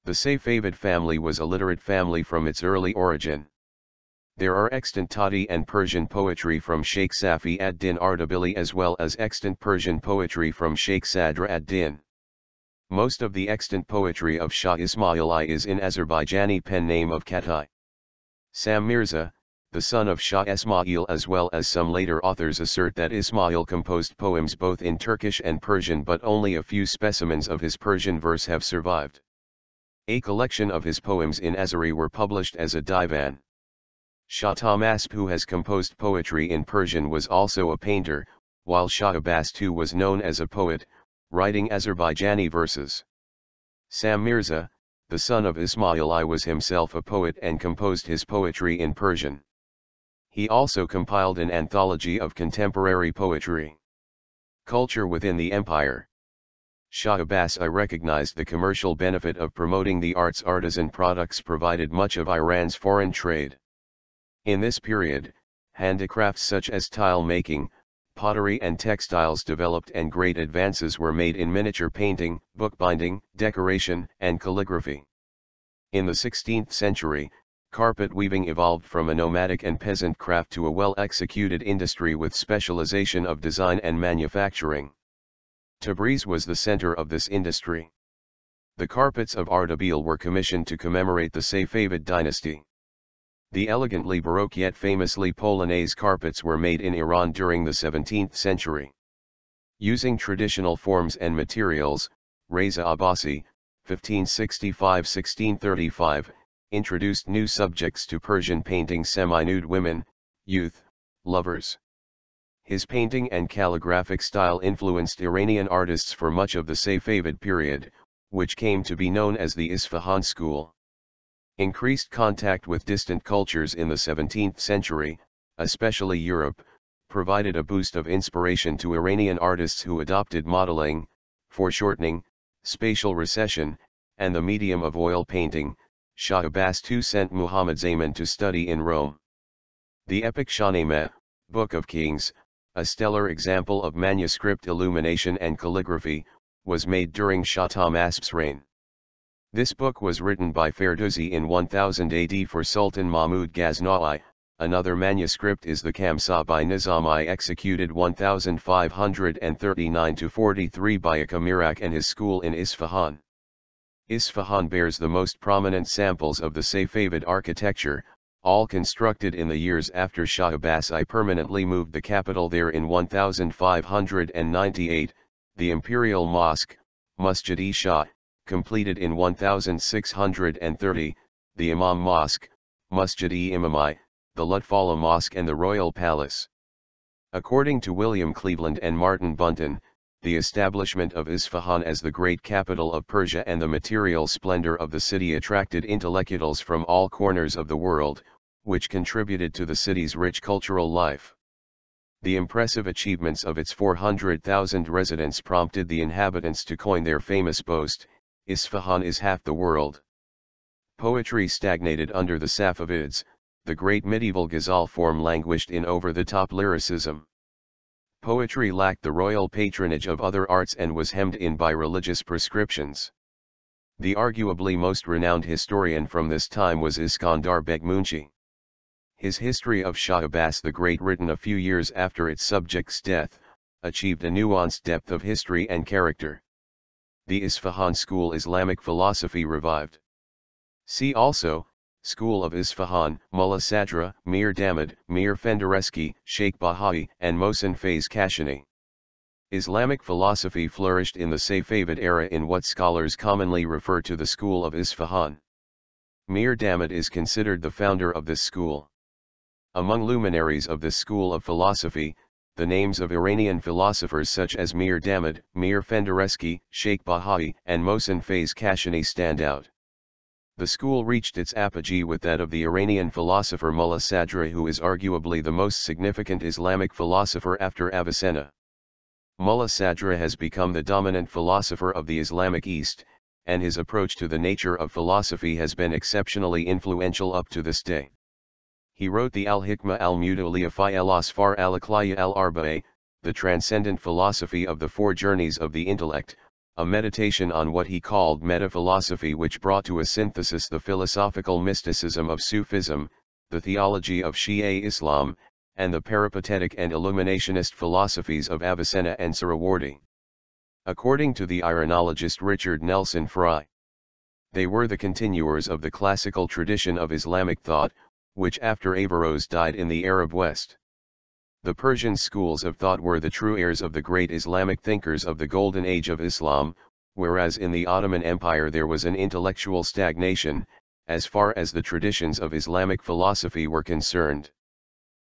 The Safavid family was a literate family from its early origin. There are extant Tati and Persian poetry from Shaykh Safi ad-Din Ardabili as well as extant Persian poetry from Shaykh Sadr ad-Din. Most of the extant poetry of Shah Ismail I is in Azerbaijani pen name of Khatai. Sam Mirza, the son of Shah Esmail as well as some later authors assert that Ismail composed poems both in Turkish and Persian, but only a few specimens of his Persian verse have survived. A collection of his poems in Azeri were published as a Divan. Shah Tahmasp, who has composed poetry in Persian, was also a painter, while Shah Abbas II was known as a poet, writing Azerbaijani verses. Sam Mirza, the son of Ismail I, was himself a poet and composed his poetry in Persian. He also compiled an anthology of contemporary poetry. Culture within the empire. Shah Abbas I recognized the commercial benefit of promoting the arts. Artisan products provided much of Iran's foreign trade. In this period, handicrafts such as tile making, pottery and textiles developed, and great advances were made in miniature painting, bookbinding, decoration, and calligraphy. In the 16th century, carpet weaving evolved from a nomadic and peasant craft to a well-executed industry with specialization of design and manufacturing. Tabriz was the center of this industry. The carpets of Ardabili were commissioned to commemorate the Safavid dynasty. The elegantly Baroque yet famously Polonaise carpets were made in Iran during the 17th century. Using traditional forms and materials, Mirza Abbasi, 1565–1635, introduced new subjects to Persian painting: semi-nude women, youth, lovers. His painting and calligraphic style influenced Iranian artists for much of the Safavid period, which came to be known as the Isfahan school. Increased contact with distant cultures in the 17th century, especially Europe, provided a boost of inspiration to Iranian artists who adopted modeling, foreshortening, spatial recession, and the medium of oil painting. Shah Abbas II sent Muhammad Zaman to study in Rome. The epic Shahnameh, Book of Kings, a stellar example of manuscript illumination and calligraphy, was made during Shah Tahmasp's reign. This book was written by Ferdowsi in 1000 AD for Sultan Mahmud Ghaznavi. Another manuscript is the Kamsa by Nizami, executed 1539–43 by Akamirak and his school in Isfahan. Isfahan bears the most prominent samples of the Safavid architecture, all constructed in the years after Shah Abbas I permanently moved the capital there in 1598, the Imperial Mosque, Masjid-e-Shah, completed in 1630, the Imam Mosque, Masjid-e-Imam, the Lutfallah Mosque, and the Royal Palace. According to William Cleveland and Martin Bunton, the establishment of Isfahan as the great capital of Persia and the material splendor of the city attracted intellectuals from all corners of the world, which contributed to the city's rich cultural life. The impressive achievements of its 400,000 residents prompted the inhabitants to coin their famous boast, "Isfahan is half the world." Poetry stagnated under the Safavids. The great medieval ghazal form languished in over-the-top lyricism. Poetry lacked the royal patronage of other arts and was hemmed in by religious prescriptions. The arguably most renowned historian from this time was Iskandar Begmunchi. His History of Shah Abbas the Great, written a few years after its subject's death, achieved a nuanced depth of history and character. The Isfahan school Islamic philosophy revived. See also, School of Isfahan, Mullah Sadra, Mir Damad, Mir Fendereski, Sheikh Baha'i, and Mohsen Faiz Kashani. Islamic philosophy flourished in the Safavid era in what scholars commonly refer to the school of Isfahan. Mir Damad is considered the founder of this school. Among luminaries of this school of philosophy, the names of Iranian philosophers such as Mir Damad, Mir Fendereski, Sheikh Baha'i, and Mohsen Faiz Kashani stand out. The school reached its apogee with that of the Iranian philosopher Mullah Sadra, who is arguably the most significant Islamic philosopher after Avicenna. Mullah Sadra has become the dominant philosopher of the Islamic East, and his approach to the nature of philosophy has been exceptionally influential up to this day. He wrote the Al-Hikmah al-Mutawaliyah fi al-Asfar al-Aqliya al-Arba'a, the transcendent philosophy of the four journeys of the intellect, a meditation on what he called metaphilosophy, which brought to a synthesis the philosophical mysticism of Sufism, the theology of Shia Islam, and the peripatetic and illuminationist philosophies of Avicenna and Suhrawardi. According to the Iranologist Richard Nelson Fry, they were the continuers of the classical tradition of Islamic thought, which after Averroes died in the Arab West. The Persian schools of thought were the true heirs of the great Islamic thinkers of the Golden Age of Islam, whereas in the Ottoman Empire there was an intellectual stagnation, as far as the traditions of Islamic philosophy were concerned.